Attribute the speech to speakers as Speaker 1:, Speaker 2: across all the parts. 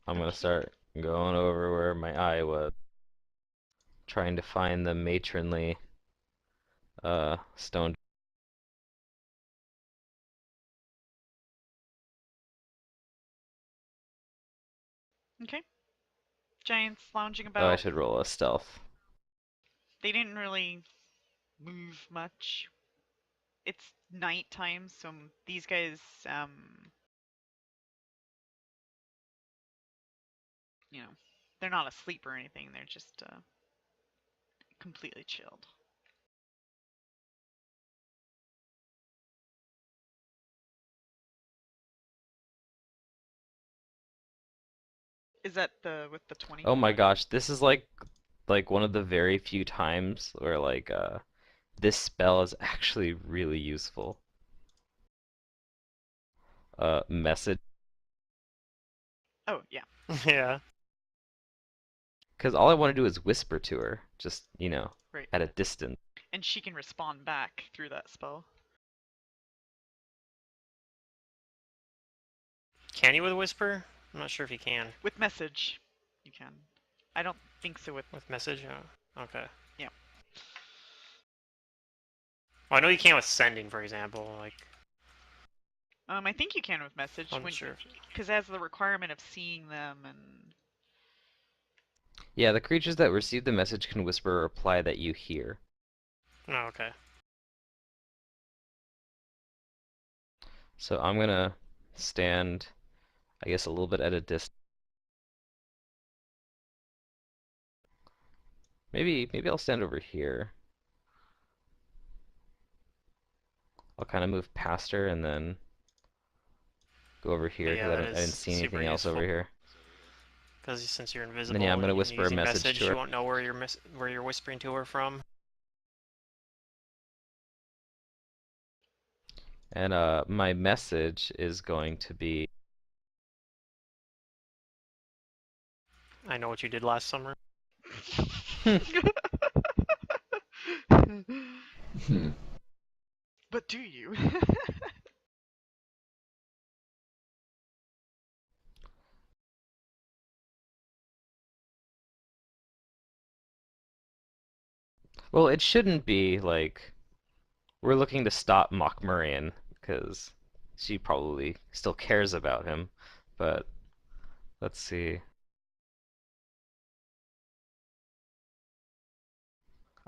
Speaker 1: I'm gonna
Speaker 2: Okay.
Speaker 1: start going over where my eye was, trying to find the matronly stone.
Speaker 2: Okay. Giants lounging
Speaker 1: Oh, I
Speaker 2: about.
Speaker 1: should roll a stealth.
Speaker 2: They didn't really move much. It's nighttime, so these guys, you know, they're not asleep or anything. They're just completely chilled. Is that the with the 20?
Speaker 1: Oh my gosh, this is like one of the very few times where this spell is actually really useful. Message,
Speaker 2: Oh, yeah.
Speaker 3: Yeah.
Speaker 1: because all I want to do is whisper to her, just,
Speaker 2: Right.
Speaker 1: at a distance.
Speaker 2: And she can respond back through that spell.
Speaker 3: Can you with Whisper? I'm not sure if you can.
Speaker 2: With message, you can. I don't think so with.
Speaker 3: With message? Oh, okay.
Speaker 2: Yeah.
Speaker 3: Well, I know you can with sending, for example. Like,
Speaker 2: I think you can with message
Speaker 3: I'm
Speaker 2: when,
Speaker 3: not sure.
Speaker 2: because it has the requirement of seeing them and.
Speaker 1: Yeah, the creatures that receive the message can whisper a reply that you hear.
Speaker 3: Oh, okay.
Speaker 1: So I'm gonna stand, I guess, a little bit at a distance. Maybe I'll stand over here. I'll kind of move past her and then go over here because
Speaker 3: Yeah, that
Speaker 1: I didn't
Speaker 3: is
Speaker 1: see
Speaker 3: super
Speaker 1: anything else over
Speaker 3: useful.
Speaker 1: here.
Speaker 3: Because since you're
Speaker 1: And then yeah, I'm
Speaker 3: invisible
Speaker 1: gonna
Speaker 3: and
Speaker 1: whisper a
Speaker 3: using
Speaker 1: message
Speaker 3: message,
Speaker 1: to
Speaker 3: she
Speaker 1: her.
Speaker 3: won't know where you're whispering to her from.
Speaker 1: And my message is going to be
Speaker 3: I know what you did last summer.
Speaker 2: But do you?
Speaker 1: well, it shouldn't be like we're looking to stop Mockmurian because she probably still cares about him. But let's see.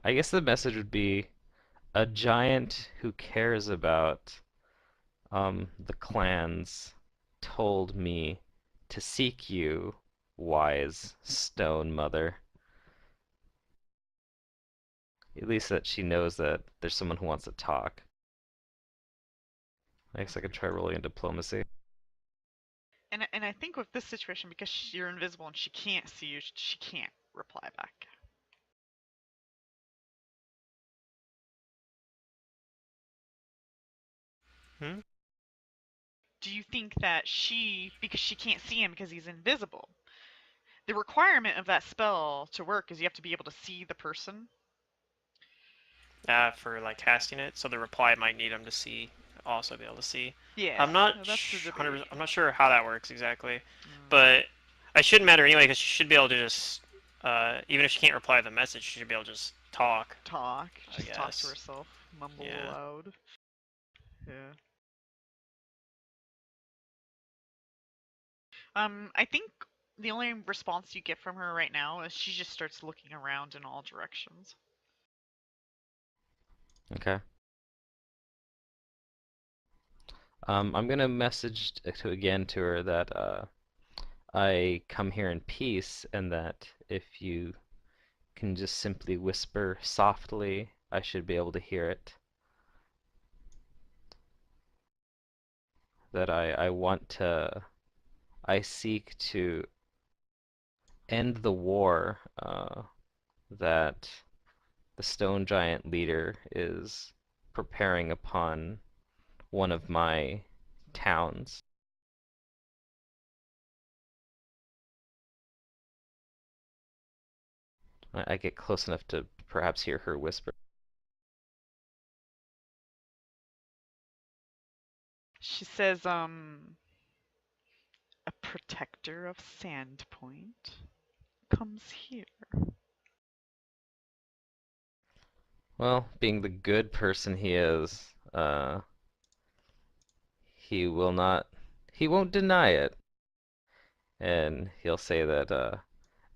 Speaker 1: I guess the message would be a giant who cares about the clans told me to seek you, wise stone mother. At least that she knows that there's someone who wants to talk. I guess I could try rolling in diplomacy.
Speaker 2: And I think with this situation, because you're invisible and she can't see you, she can't reply back.
Speaker 3: Hmm?
Speaker 2: Do you think that because she can't see him because he's invisible, the requirement of that spell to work is you have to be able to see the person?
Speaker 3: For like casting it, so the reply might need him to see, also be able to see.
Speaker 2: Yeah,
Speaker 3: I'm not
Speaker 2: that's the debate.
Speaker 3: 100%, I'm not sure how that works exactly,
Speaker 2: Mm,
Speaker 3: but it shouldn't matter anyway because she should be able to just, even if she can't reply to the message, she should be able to just talk. I
Speaker 2: just talk to
Speaker 3: guess.
Speaker 2: herself, mumble
Speaker 3: Yeah.
Speaker 2: aloud. Yeah. I think the only response you get from her right now is she just starts looking around in all directions.
Speaker 1: Okay. I'm gonna message to her that I come here in peace and that if you can just simply whisper softly, I should be able to hear it. That I seek to end the war that the stone giant leader is preparing upon one of my towns. I get close enough to perhaps hear her whisper.
Speaker 2: She says, a protector of Sandpoint comes here?
Speaker 1: Well, being the good person he is, he will not, he won't deny it, and he'll say that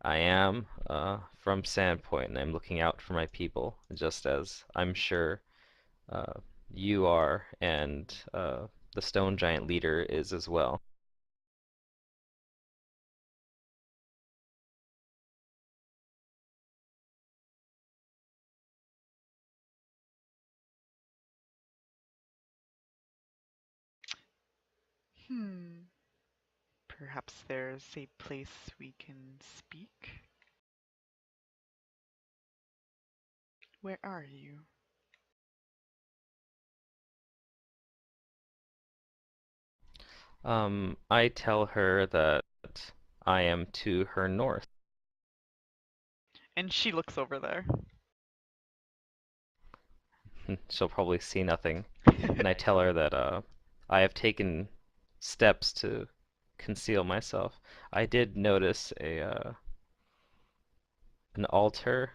Speaker 1: I am from Sandpoint, and I'm looking out for my people, just as I'm sure uh, you are, and the Stone Giant leader is as well.
Speaker 2: Hmm. Perhaps there's a place we can speak? Where are you?
Speaker 1: I tell her that I am to her north.
Speaker 2: And she looks over there.
Speaker 1: She'll probably see nothing. And I tell her that I have taken steps to conceal myself. I did notice an altar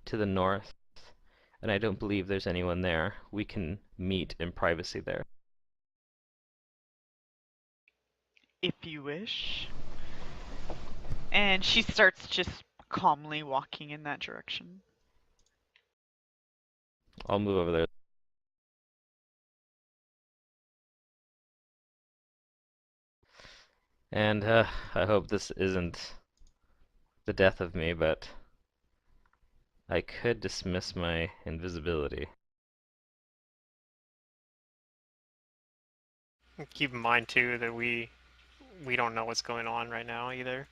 Speaker 1: to the north, and I don't believe there's anyone there. We can meet in privacy there.
Speaker 2: If you wish. And she starts just calmly walking in that direction.
Speaker 1: I'll move over there. And I hope this isn't the death of me, but I could dismiss my invisibility.
Speaker 3: Keep in mind too that we don't know what's going on right now either.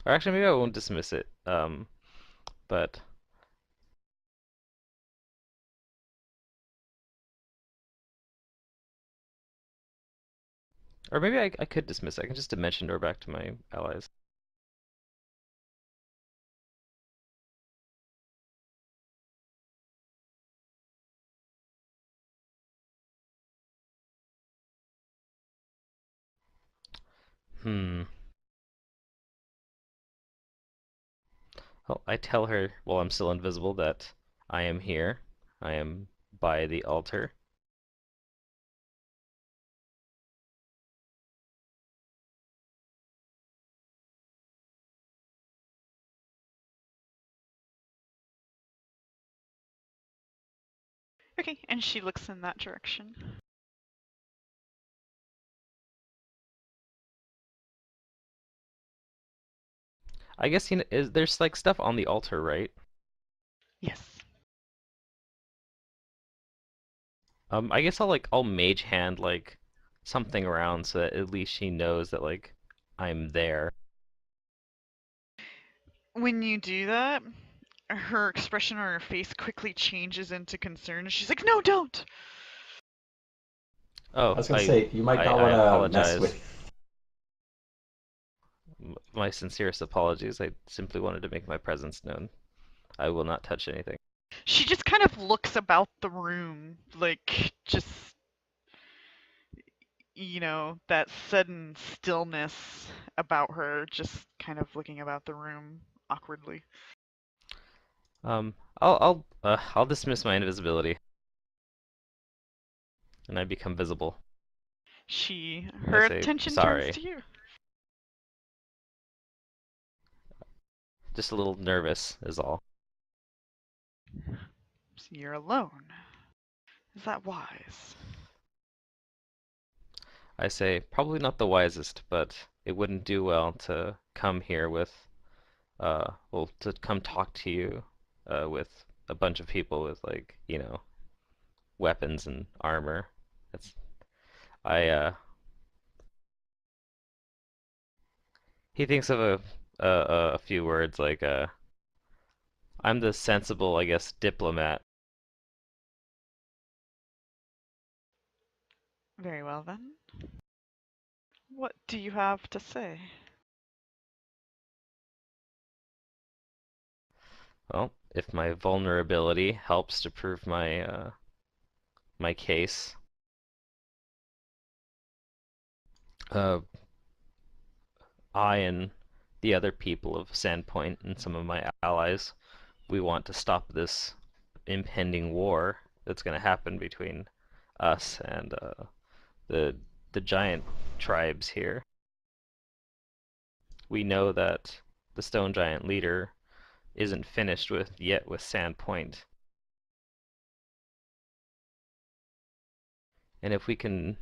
Speaker 1: Or actually, maybe I won't dismiss it. But or maybe I could dismiss it. I can just dimension door back to my allies. Hmm. Well, I tell her while I'm still invisible that I am here. I am by the altar.
Speaker 2: Okay, and she looks in that direction.
Speaker 1: I guess there's like stuff on the altar, right?
Speaker 2: Yes.
Speaker 1: I guess I'll mage hand like something around so that at least she knows that like I'm there.
Speaker 2: When you do that, her expression on her face quickly changes into concern. She's like, "No, don't!"
Speaker 1: Oh,
Speaker 4: I was gonna say you might not
Speaker 1: I
Speaker 4: want to mess
Speaker 1: apologize.
Speaker 4: with.
Speaker 1: My sincerest apologies. I simply wanted to make my presence known. I will not touch anything.
Speaker 2: She just kind of looks about the room, like, just, that sudden stillness about her, just kind of looking about the room awkwardly.
Speaker 1: I'll dismiss my invisibility, and I become visible. I
Speaker 2: Her
Speaker 1: say
Speaker 2: attention turns
Speaker 1: sorry.
Speaker 2: to you.
Speaker 1: Just a little nervous is all.
Speaker 2: So you're alone. Is that wise?
Speaker 1: I say probably not the wisest, but it wouldn't do well to come here with well, to come talk to you with a bunch of people with like, weapons and armor. That's I he thinks of a few words like I'm the sensible, I guess, diplomat.
Speaker 2: Very well then. What do you have to say?
Speaker 1: Well, if my vulnerability helps to prove my case, Uh, I and the other people of Sandpoint and some of my allies, we want to stop this impending war that's going to happen between us and the the giant tribes here. We know that the Stone Giant leader isn't finished with yet with Sandpoint, and if we can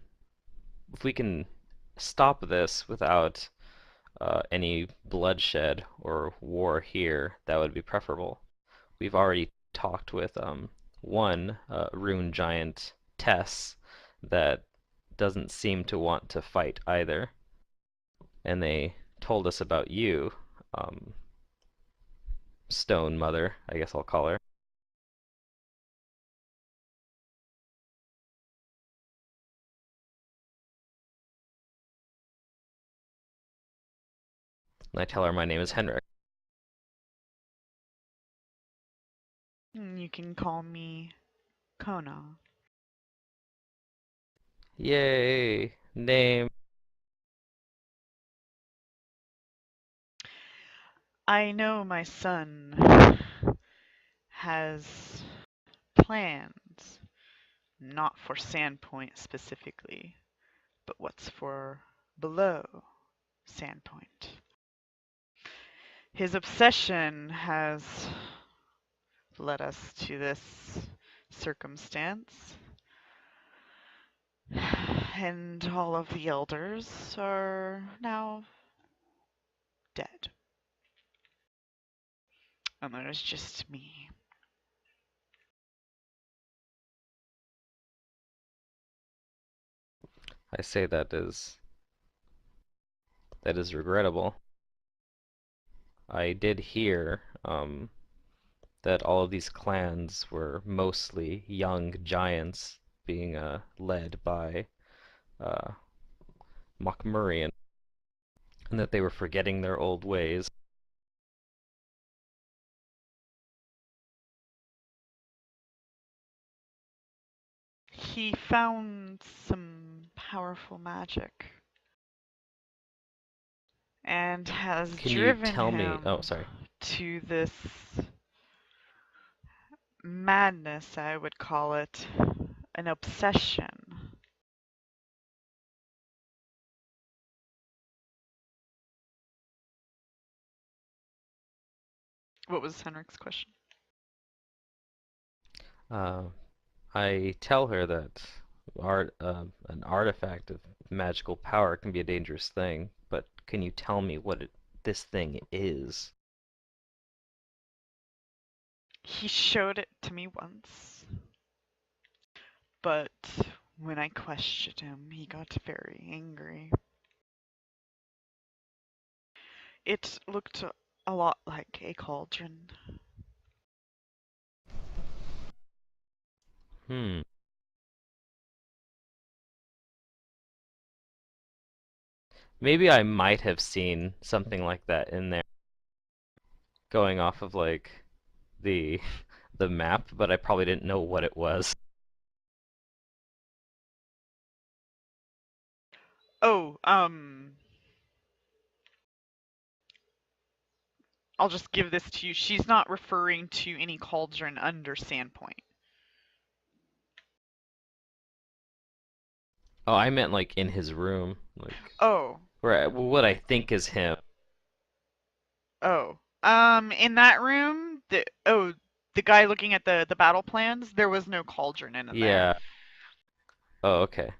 Speaker 1: stop this without any bloodshed or war here, that would be preferable. We've already talked with one rune giant, Tess, that doesn't seem to want to fight either, and they told us about you, um, Stone Mother, I guess I'll call her. And I tell her my name is Henrik.
Speaker 2: You can call me Conna.
Speaker 1: Yay! Name.
Speaker 2: I know my son has plans, not for Sandpoint specifically, but what's for below Sandpoint. His obsession has led us to this circumstance, and all of the elders are now dead. And there's just me.
Speaker 1: I say that is regrettable. I did hear that all of these clans were mostly young giants being led by uh, Mokmurian, and that they were forgetting their old ways.
Speaker 2: He found some powerful magic and has
Speaker 1: Can you
Speaker 2: driven
Speaker 1: tell me? Oh,
Speaker 2: him
Speaker 1: sorry.
Speaker 2: to this madness, I would call it, an obsession. What was Henrik's question?
Speaker 1: Uh, I tell her that an artifact of magical power can be a dangerous thing, but can you tell me what this thing is?
Speaker 2: He showed it to me once, but when I questioned him, he got very angry. It looked a lot like a cauldron.
Speaker 1: Hmm. Maybe I might have seen something like that in there, going off of like the the map, but I probably didn't know what it was.
Speaker 2: Oh, I'll just give this to you. She's not referring to any cauldron under Sandpoint.
Speaker 1: Oh, I meant like in his room, like
Speaker 2: Oh,
Speaker 1: where what I think is him.
Speaker 2: oh. In that room, the guy looking at the battle plans, there was no cauldron in there.
Speaker 1: Yeah. Oh, okay.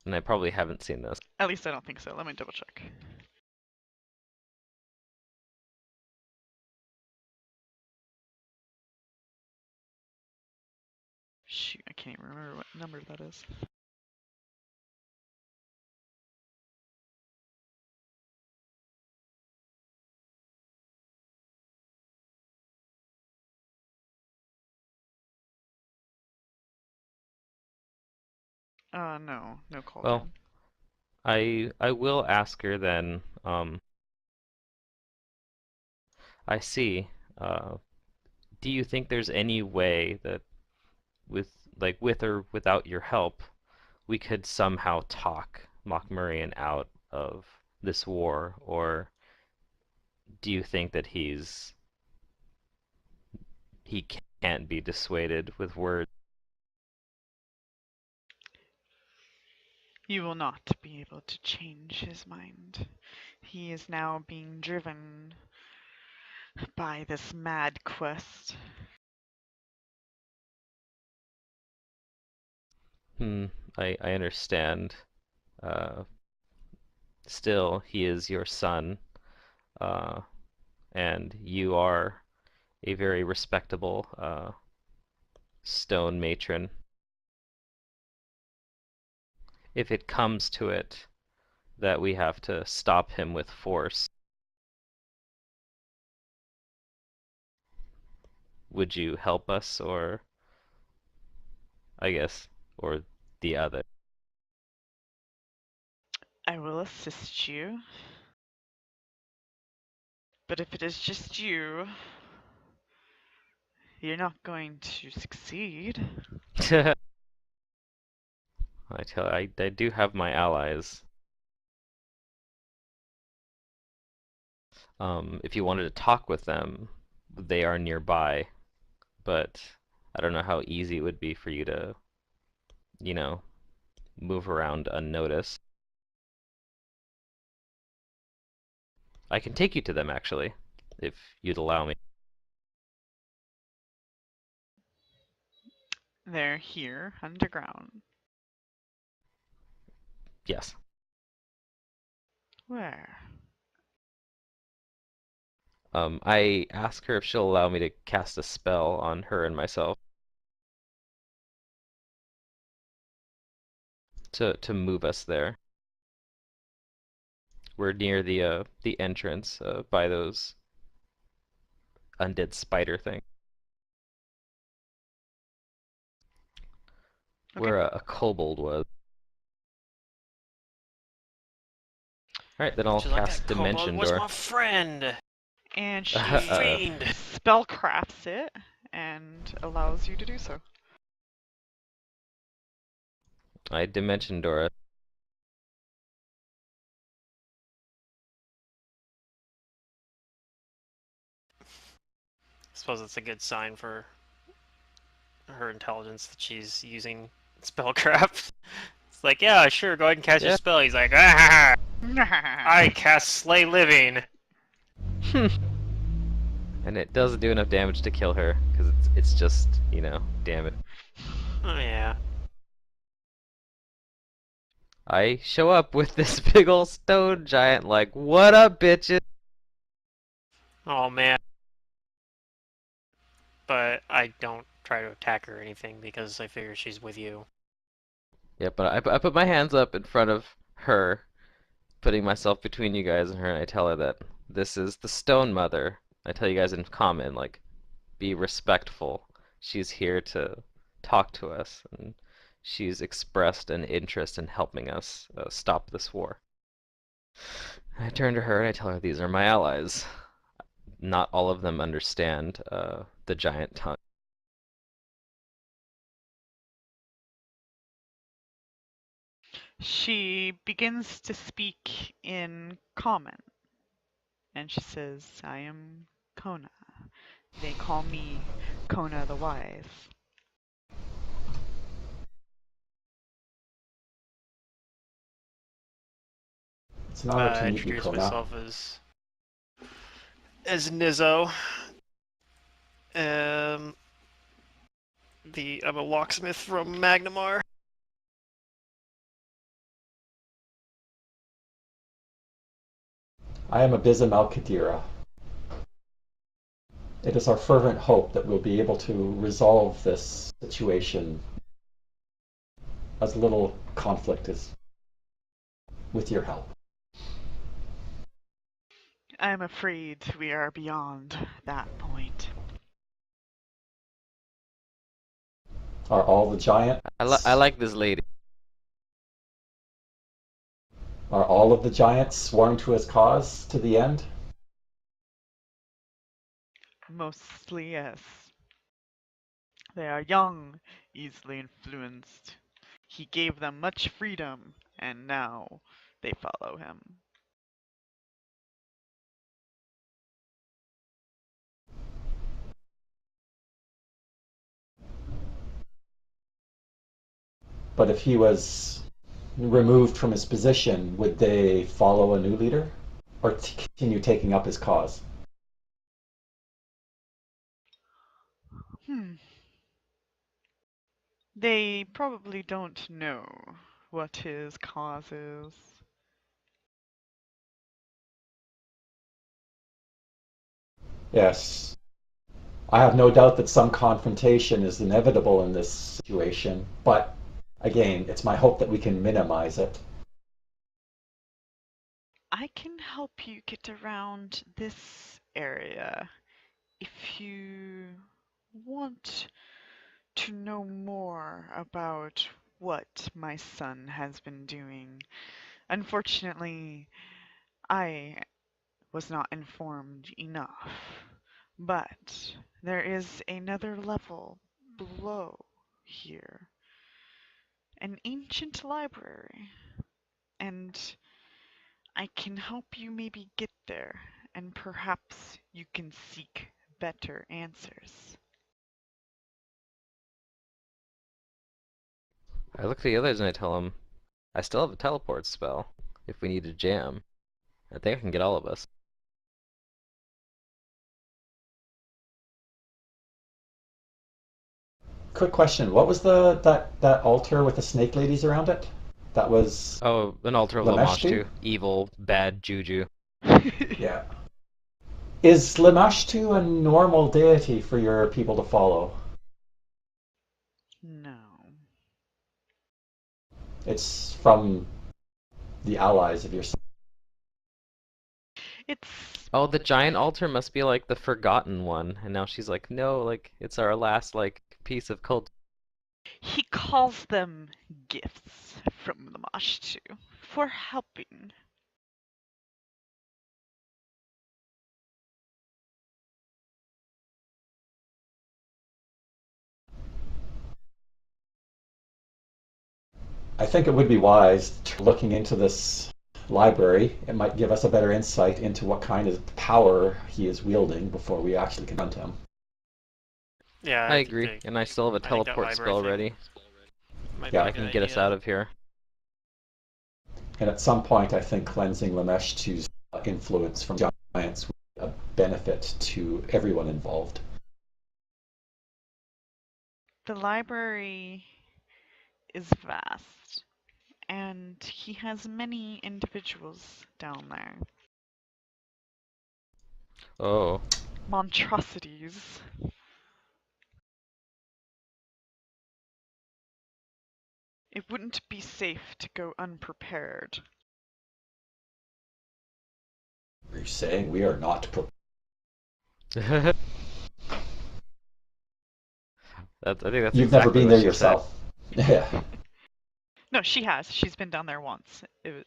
Speaker 1: And I probably haven't seen this.
Speaker 2: At least I don't think so. Let me double check. Shoot, I can't even remember what number that is. No, no
Speaker 1: Well,
Speaker 2: cauldron.
Speaker 1: I will ask her then. I see. Do you think there's any way that with or without your help, we could somehow talk Mockmurian out of this war, or do you think that he can't be dissuaded with words?
Speaker 2: You will not be able to change his mind. He is now being driven by this mad quest.
Speaker 1: Hmm, I understand. Uh, Still, he is your son, uh, and you are a very respectable stone matron. If it comes to it that we have to stop him with force, would you help us, or I guess, or the other?
Speaker 2: I will assist you. But if it is just you, you're not going to succeed.
Speaker 1: I do have my allies. If you wanted to talk with them, they are nearby, but I don't know how easy it would be for you to, you know, move around unnoticed. I can take you to them, actually, if you'd allow me.
Speaker 2: They're here, underground.
Speaker 1: Yes.
Speaker 2: Where?
Speaker 1: I ask her if she'll allow me to cast a spell on her and myself to move us there. We're near the entrance by those undead spider thing.
Speaker 2: Okay.
Speaker 1: Where a kobold was. Alright, then I'll
Speaker 3: She's like,
Speaker 1: cast
Speaker 3: that kobold
Speaker 1: Dimension
Speaker 3: was
Speaker 1: Door.
Speaker 3: my friend.
Speaker 2: And
Speaker 3: You
Speaker 2: she
Speaker 3: fiend.
Speaker 2: spellcrafts it and allows you to do so.
Speaker 1: I Dimension Door it.
Speaker 3: I suppose it's a good sign for her intelligence that she's using spellcraft. It's like, yeah, sure, go ahead and cast your
Speaker 1: Yeah.
Speaker 3: spell. He's like, ah, I cast Slay Living.
Speaker 1: And it doesn't do enough damage to kill her, because it's just, you know, damn it.
Speaker 3: Oh, yeah.
Speaker 1: I show up with this big old stone giant like, what up, bitches?
Speaker 3: Oh, man. But I don't try to attack her or anything because I figure she's with you.
Speaker 1: Yeah, but I put my hands up in front of her, putting myself between you guys and her, and I tell her that this is the Stone Mother. I tell you guys in common, like, be respectful. She's here to talk to us, and she's expressed an interest in helping us stop this war. I turn to her and I tell her these are my allies. Not all of them understand the giant tongue.
Speaker 2: She begins to speak in common. And she says, I am Conna. They call me Conna the Wise.
Speaker 4: It's an honor to
Speaker 3: I
Speaker 4: meet you,
Speaker 3: introduce
Speaker 4: Conna.
Speaker 3: myself as Nizzo. Um, I'm a locksmith from Magnamar.
Speaker 4: I am Abizam Al-Qadira. It is our fervent hope that we'll be able to resolve this situation as little conflict as with your help.
Speaker 2: I'm afraid we are beyond that point.
Speaker 4: Are all the giants
Speaker 1: I like this lady.
Speaker 4: are all of the giants sworn to his cause to the end?
Speaker 2: Mostly, yes. They are young, easily influenced. He gave them much freedom, and now they follow him.
Speaker 4: But if he was removed from his position, would they follow a new leader or continue taking up his cause?
Speaker 2: Hmm. They probably don't know what his cause is.
Speaker 4: Yes. I have no doubt that some confrontation is inevitable in this situation, but again, it's my hope that we can minimize it.
Speaker 2: I can help you get around this area if you want to know more about what my son has been doing. Unfortunately, I was not informed enough. But there is another level below here, an ancient library, and I can help you maybe get there, and perhaps you can seek better answers.
Speaker 1: I look at the others and I tell them, I still have a teleport spell if we need a jam. I think I can get all of us.
Speaker 4: Quick question: what was that altar with the snake ladies around it? That was
Speaker 1: Oh, an altar of
Speaker 4: Lameshtu?
Speaker 1: Lamashtu. Evil, bad juju.
Speaker 4: Yeah. Is Lamashtu a normal deity for your people to follow?
Speaker 2: No.
Speaker 4: It's from the allies of your son.
Speaker 2: It's.
Speaker 1: Oh, the giant altar must be like the forgotten one. And now she's like, no, like, it's our last, like, piece of cult.
Speaker 2: He calls them gifts from the Mashtu for helping.
Speaker 4: I think it would be wise to looking into this library. It might give us a better insight into what kind of power he is wielding before we actually confront him.
Speaker 3: Yeah,
Speaker 1: I
Speaker 3: I think
Speaker 1: agree, and I still have a
Speaker 3: I think that
Speaker 1: teleport
Speaker 3: library
Speaker 1: spell
Speaker 3: thing
Speaker 1: ready.
Speaker 3: might be
Speaker 4: Yeah.
Speaker 3: a
Speaker 1: I
Speaker 3: good
Speaker 1: can get us
Speaker 3: idea.
Speaker 1: out of here.
Speaker 4: And at some point, I think cleansing Lameshtu's influence from giants would be a benefit to everyone involved.
Speaker 2: The library is vast, and he has many individuals down there.
Speaker 1: Oh.
Speaker 2: Monstrosities. It wouldn't be safe to go unprepared.
Speaker 4: Are you saying we are not prepared?
Speaker 1: I think that's
Speaker 4: You've never
Speaker 1: exactly
Speaker 4: been
Speaker 1: what
Speaker 4: there
Speaker 1: she said.
Speaker 4: yourself. Yeah.
Speaker 2: No, she has. She's been down there once. It was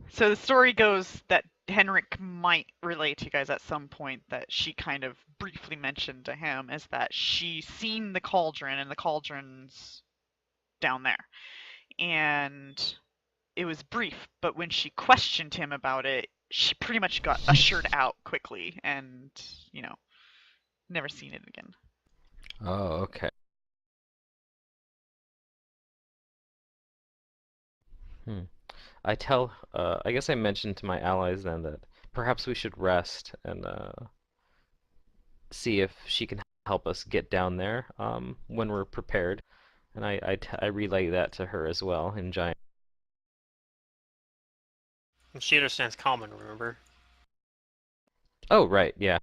Speaker 2: so the story goes that Henrik might relate to you guys at some point that she kind of briefly mentioned to him is that she's seen the cauldron and the cauldron's down there. And it was brief, but when she questioned him about it, she pretty much got ushered out quickly and, never seen it again.
Speaker 1: Oh, okay. Hmm. I guess I mentioned to my allies then that perhaps we should rest and see if she can help us get down there when we're prepared. And I relay that to her as well in giant.
Speaker 3: And she understands common, remember?
Speaker 1: Oh, right, yeah.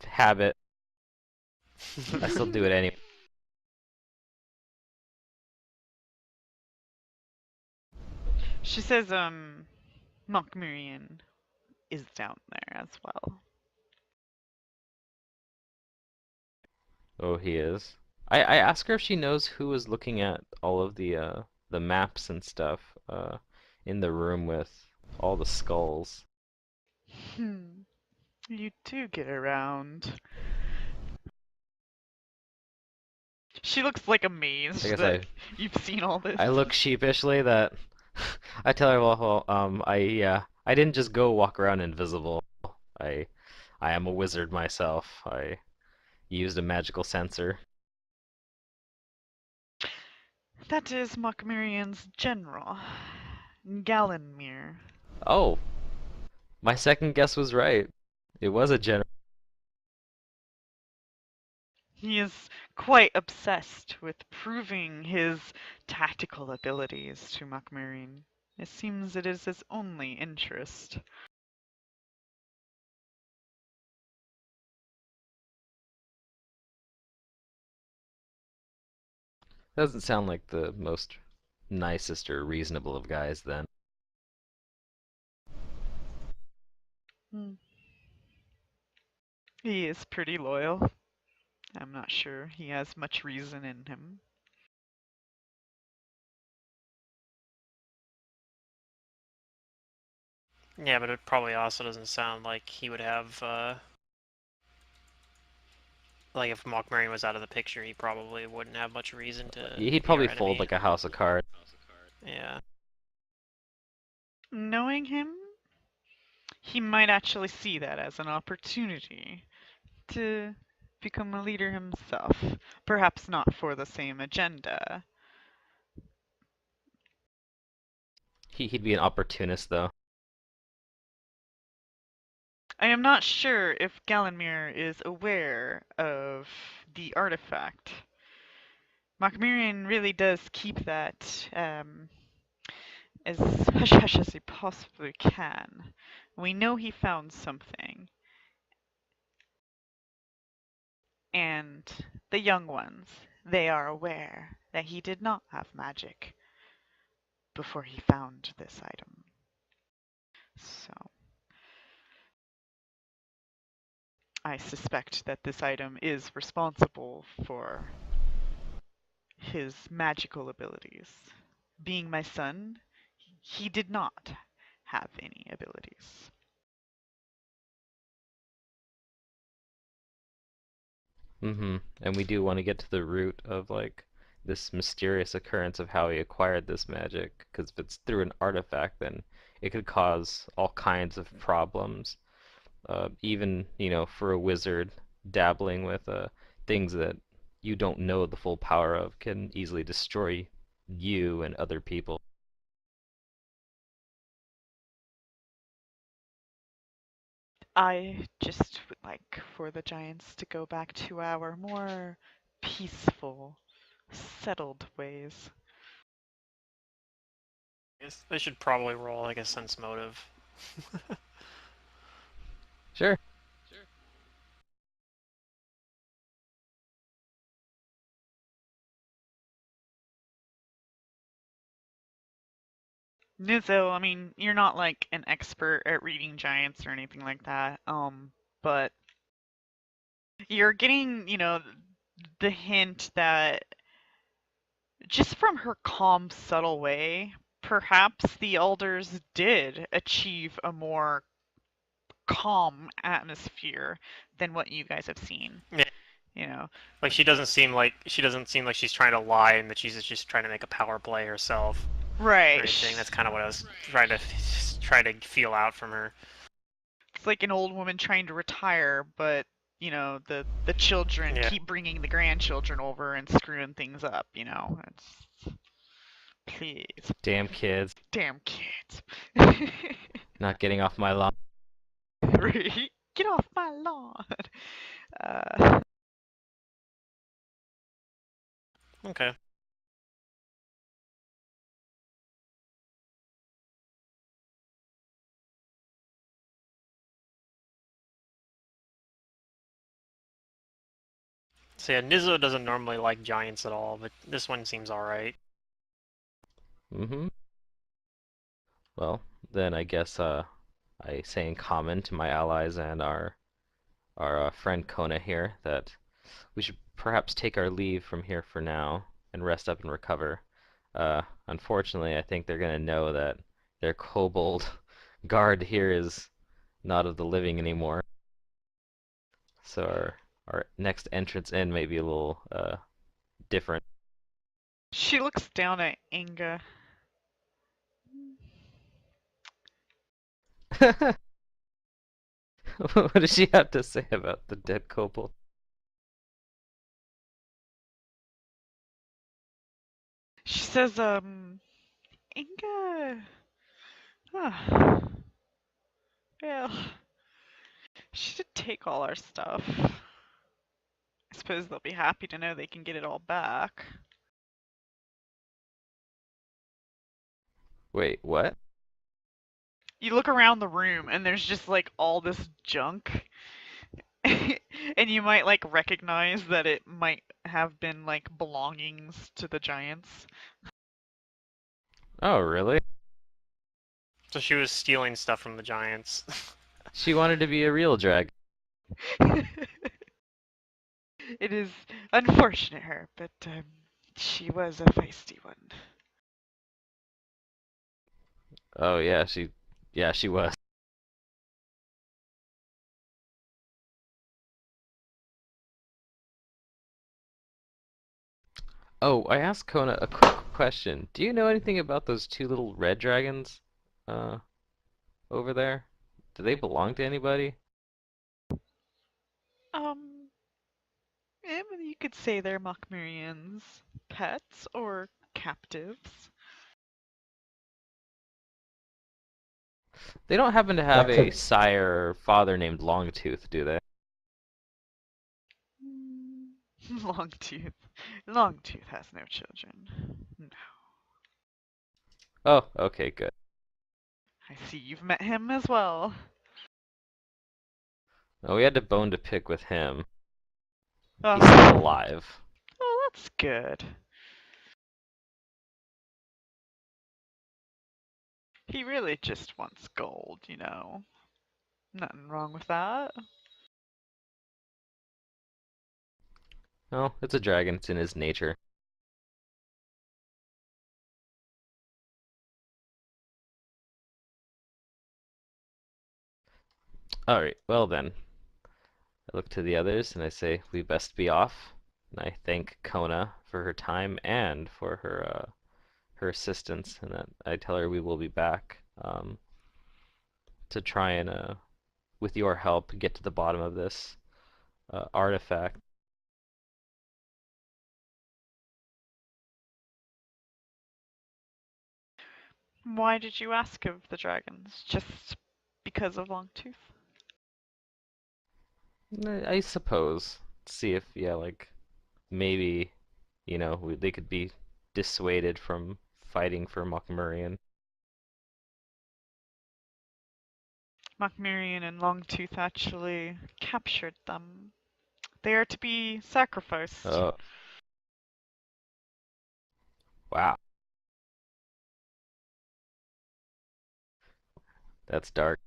Speaker 1: Habit. I still do it anyway.
Speaker 2: She says, Montmirian is down there as well.
Speaker 1: Oh, he is. I ask her if she knows who was looking at all of the maps and stuff in the room with all the skulls.
Speaker 2: You do get around. She looks like
Speaker 1: I
Speaker 2: amazed
Speaker 1: guess
Speaker 2: that you've seen all this.
Speaker 1: I look sheepishly that I tell her, I didn't just go walk around invisible. I I am a wizard myself. I used a magical sensor.
Speaker 2: That is Mokmirian's general, Gallenmere.
Speaker 1: Oh, my second guess was right. It was a general.
Speaker 2: He is quite obsessed with proving his tactical abilities to Mokmirian. It seems it is his only interest.
Speaker 1: Doesn't sound like the most nicest or reasonable of guys then.
Speaker 2: Hmm. He is pretty loyal. I'm not sure he has much reason in him.
Speaker 3: Yeah, but it probably also doesn't sound like he would have, like if Mockmarion was out of the picture, he probably wouldn't have much reason to
Speaker 1: He'd
Speaker 3: be our
Speaker 1: probably fold
Speaker 3: enemy.
Speaker 1: like a house of cards.
Speaker 3: Yeah.
Speaker 2: Knowing him, he might actually see that as an opportunity to become a leader himself. Perhaps not for the same agenda.
Speaker 1: He'd be an opportunist though.
Speaker 2: I am not sure if Gallenmere is aware of the artifact. Mokmirian really does keep that as hush-hush as he possibly can. We know he found something. And the young ones, they are aware that he did not have magic before he found this item. So, I suspect that this item is responsible for his magical abilities. Being my son, he did not have any abilities.
Speaker 1: And we do want to get to the root of like this mysterious occurrence of how he acquired this magic, because if it's through an artifact, then it could cause all kinds of problems. Even, for a wizard, dabbling with things that you don't know the full power of can easily destroy you and other people.
Speaker 2: I just would like for the Giants to go back to our more peaceful, settled ways.
Speaker 3: I guess they should probably roll like a sense motive.
Speaker 1: Sure.
Speaker 2: Nizzo, I mean, you're not like an expert at reading Giants or anything like that, but you're getting, the hint that just from her calm, subtle way, perhaps the elders did achieve a more calm atmosphere than what you guys have seen.
Speaker 3: Yeah.
Speaker 2: You know,
Speaker 3: Like she doesn't seem like she's trying to lie and that she's just trying to make a power play herself or
Speaker 2: right?
Speaker 3: anything. That's kind of what I was trying to feel out from her.
Speaker 2: It's like an old woman trying to retire, but the children
Speaker 3: Yeah.
Speaker 2: keep bringing the grandchildren over and screwing things up. It's please,
Speaker 1: Damn kids,
Speaker 2: damn kids.
Speaker 1: not getting off my lawn.
Speaker 2: Right? Get off my lawn. Uh,
Speaker 3: Okay. So yeah, Nizzo doesn't normally like giants at all, but this one seems alright.
Speaker 1: Well, then I guess I say in common to my allies and our friend Conna here that we should perhaps take our leave from here for now and rest up and recover. Unfortunately, I think they're gonna know that their kobold guard here is not of the living anymore. So our next entrance in may be a little different.
Speaker 2: She looks down at Inga.
Speaker 1: What does she have to say about the dead kobold?
Speaker 2: She says, Inga. Ah, well, she did take all our stuff. I suppose they'll be happy to know they can get it all back.
Speaker 1: Wait, what?
Speaker 2: You look around the room and there's just like all this junk. And you might like recognize that it might have been like belongings to the giants.
Speaker 1: Oh, really?
Speaker 3: So she was stealing stuff from the giants.
Speaker 1: She wanted to be a real dragon.
Speaker 2: It is unfortunate her, but she was a feisty one.
Speaker 1: Oh yeah, she was. Oh, I asked Kona a quick question. Do you know anything about those two little red dragons, uh, over there? Do they belong to anybody?
Speaker 2: Um, you could say they're Mockmurian's pets or captives.
Speaker 1: They don't happen to have
Speaker 4: That
Speaker 1: a
Speaker 4: could
Speaker 1: sire or father named Longtooth, do they?
Speaker 2: Longtooth. Longtooth has no children. No.
Speaker 1: Oh, okay, good.
Speaker 2: I see you've met him as well.
Speaker 1: Oh, we had to bone to pick with him.
Speaker 2: Oh,
Speaker 1: He's still alive.
Speaker 2: oh, that's good. He really just wants gold, you know. Nothing wrong with that.
Speaker 1: Oh, it's a dragon. It's in his nature. Alright, well then. I look to the others and I say, we best be off. And I thank Kona for her time and for her assistance, and that I tell her we will be back to try and, with your help, get to the bottom of this artifact.
Speaker 2: Why did you ask of the dragons? Just because of Longtooth?
Speaker 1: I suppose. See if, yeah, like, maybe, they could be dissuaded from fighting for Mokmurian.
Speaker 2: Mockmurian and Longtooth actually captured them. They are to be sacrificed.
Speaker 1: Oh, wow. That's dark.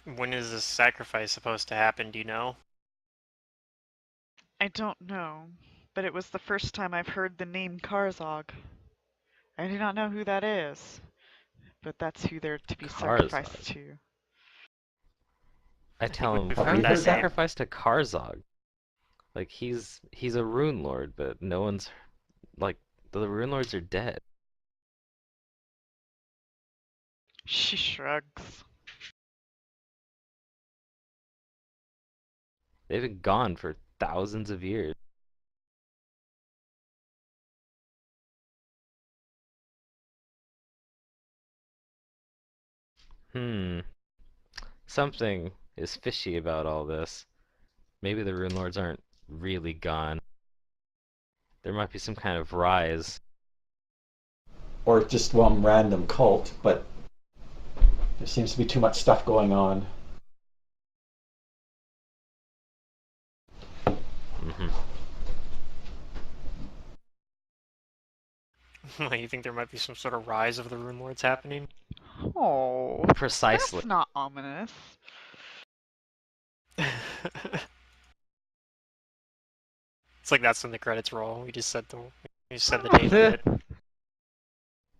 Speaker 3: When is this sacrifice supposed to happen, do you know?
Speaker 2: I don't know, but it was the first time I've heard the name Karzog. I do not know who that is, but that's who they're to be sacrificed
Speaker 1: Karzog.
Speaker 2: to.
Speaker 1: I
Speaker 3: I think
Speaker 1: tell him,
Speaker 3: we've
Speaker 4: Have
Speaker 3: heard
Speaker 4: we
Speaker 3: that
Speaker 4: heard
Speaker 1: we
Speaker 4: that?
Speaker 3: name.
Speaker 1: sacrificed to Karzog. Like, he's a rune lord, but no one's, like, the rune lords are dead.
Speaker 2: She shrugs.
Speaker 1: They've been gone for thousands of years. Hmm. Something is fishy about all this. Maybe the rune lords aren't really gone. There might be some kind of rise.
Speaker 4: or just one random cult, but there seems to be too much stuff going on.
Speaker 1: Hmm.
Speaker 3: You think there might be some sort of rise of the Runelords happening?
Speaker 2: Oh,
Speaker 1: Precisely.
Speaker 2: that's not ominous.
Speaker 3: It's like that's when the credits roll. We just said the name of it.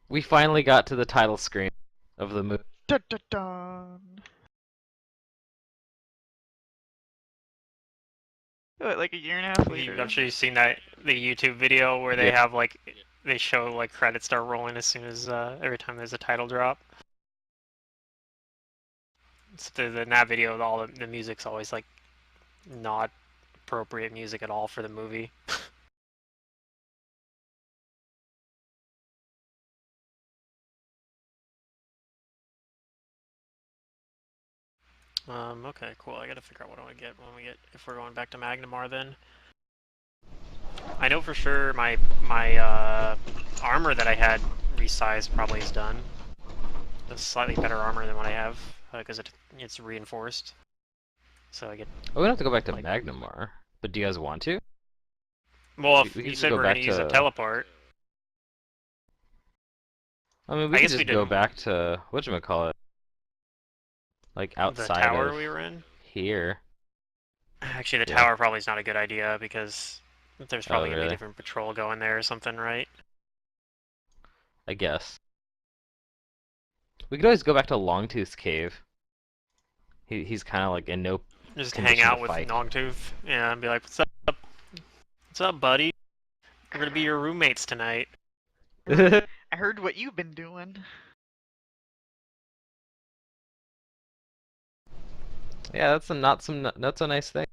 Speaker 1: We finally got to the title screen of the movie.
Speaker 2: Dun, dun, dun. What, like a year and a half
Speaker 3: You've
Speaker 2: later?
Speaker 3: actually seen the YouTube video where they
Speaker 1: Yeah.
Speaker 3: have like they show like credits start rolling as soon as every time there's a title drop. So in that video, all the music's always like not appropriate music at all for the movie. Okay, cool. I gotta figure out what I want to get when we get if we're going back to Magnamar then. I know for sure my armor that I had resized probably is done. It's slightly better armor than what I have because it's reinforced. So I get
Speaker 1: Oh, we don't have to go back to
Speaker 3: like
Speaker 1: Magnamar, but do you guys want to?
Speaker 3: well,
Speaker 1: We
Speaker 3: if
Speaker 1: could
Speaker 3: you
Speaker 1: just
Speaker 3: said
Speaker 1: go
Speaker 3: we're gonna
Speaker 1: back
Speaker 3: use a
Speaker 1: to.
Speaker 3: teleport,
Speaker 1: I mean, we
Speaker 3: I
Speaker 1: could
Speaker 3: guess we
Speaker 1: just go
Speaker 3: didn't.
Speaker 1: back to whatchamacallit, like
Speaker 3: The
Speaker 1: outside
Speaker 3: tower
Speaker 1: of
Speaker 3: we were in.
Speaker 1: here.
Speaker 3: Actually, the
Speaker 1: Yeah.
Speaker 3: tower probably is not a good idea because there's
Speaker 1: Oh,
Speaker 3: probably gonna be a
Speaker 1: really?
Speaker 3: different patrol going there or something, right?
Speaker 1: I guess. We could always go back to Longtooth's cave. He's kind of like in no
Speaker 3: Just hang
Speaker 1: condition to
Speaker 3: out with
Speaker 1: fight.
Speaker 3: Nongtooth, yeah, and be like, "What's up? What's up, buddy? We're gonna be your roommates tonight."
Speaker 1: Yeah,
Speaker 2: I heard what you've been doing.
Speaker 1: that's a not some that's a nice thing.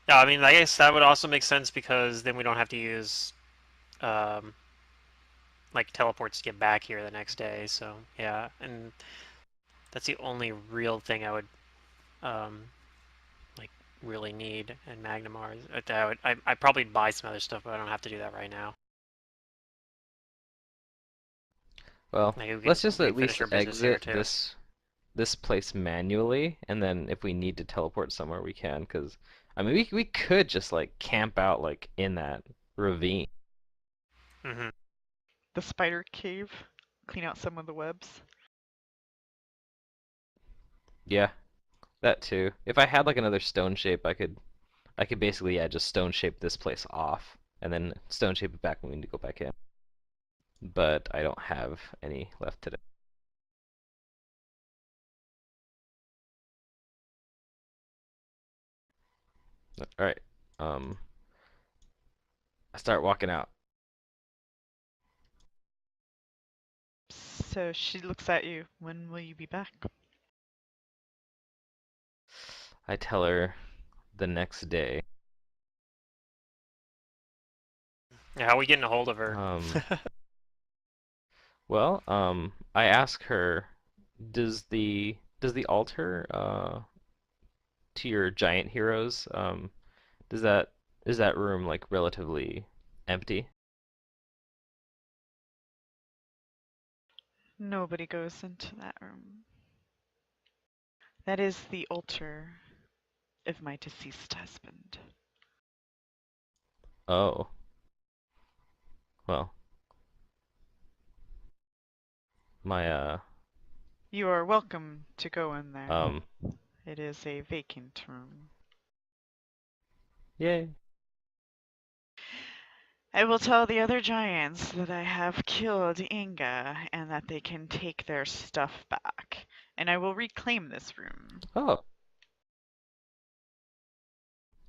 Speaker 3: Yeah, I mean, I guess that would also make sense because then we don't have to use um, like teleports to get back here the next day. So yeah, and that's the only real thing I would um, like really need in Magnamar. I'd probably buy some other stuff, but I don't have to do that right now.
Speaker 1: Well,
Speaker 3: Maybe
Speaker 1: let's just
Speaker 3: we
Speaker 1: at
Speaker 3: can finish
Speaker 1: least
Speaker 3: our business here
Speaker 1: exit
Speaker 3: too.
Speaker 1: this place manually, and then if we need to teleport somewhere, we can. Because I mean, we could just like camp out like in that ravine.
Speaker 3: Hmm.
Speaker 2: The spider cave. Clean out some of the webs.
Speaker 1: Yeah, that too. If I had like another stone shape, I could basically, yeah, just stone shape this place off, and then stone shape it back when we need to go back in. But I don't have any left today. All right. Um, I start walking out.
Speaker 2: So she looks at you. When will you be back?
Speaker 1: I tell her the next day.
Speaker 3: Yeah, how are we getting a hold of her?
Speaker 1: Um, well, I ask her, does the altar to your giant heroes, does that is that room like relatively empty?
Speaker 2: Nobody goes into that room. That is the altar of my deceased husband.
Speaker 1: Oh, well, my
Speaker 2: You are welcome to go in there.
Speaker 1: um,
Speaker 2: It is a vacant room.
Speaker 1: yay.
Speaker 2: I will tell the other giants that I have killed Inga and that they can take their stuff back. And I will reclaim this room.
Speaker 1: Oh,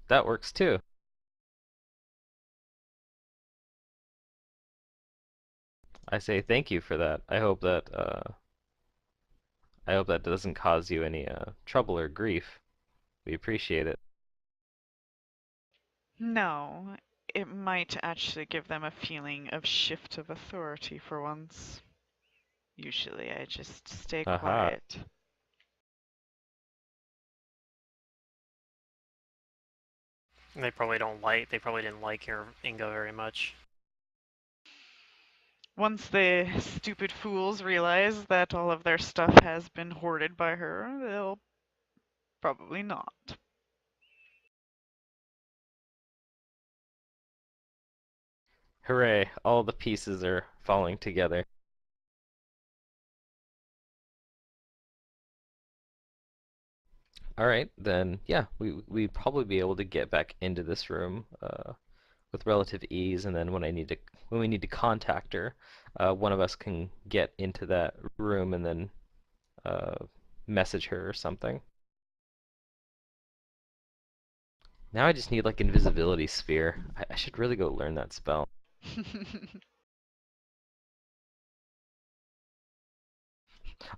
Speaker 1: that works too. I say thank you for that. I hope that doesn't cause you any trouble or grief. We appreciate it.
Speaker 2: No, it might actually give them a feeling of shift of authority for once. Usually I just stay
Speaker 1: Aha.
Speaker 2: quiet.
Speaker 3: They probably didn't like your Ingo very much.
Speaker 2: Once the stupid fools realize that all of their stuff has been hoarded by her, they'll probably not.
Speaker 1: Hooray, all the pieces are falling together. All right, then yeah, we'd probably be able to get back into this room with relative ease, and then when we need to contact her, one of us can get into that room and then uh, message her or something. Now I just need like invisibility sphere. I should really go learn that spell.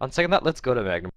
Speaker 1: On second thought, let's go to Magnum.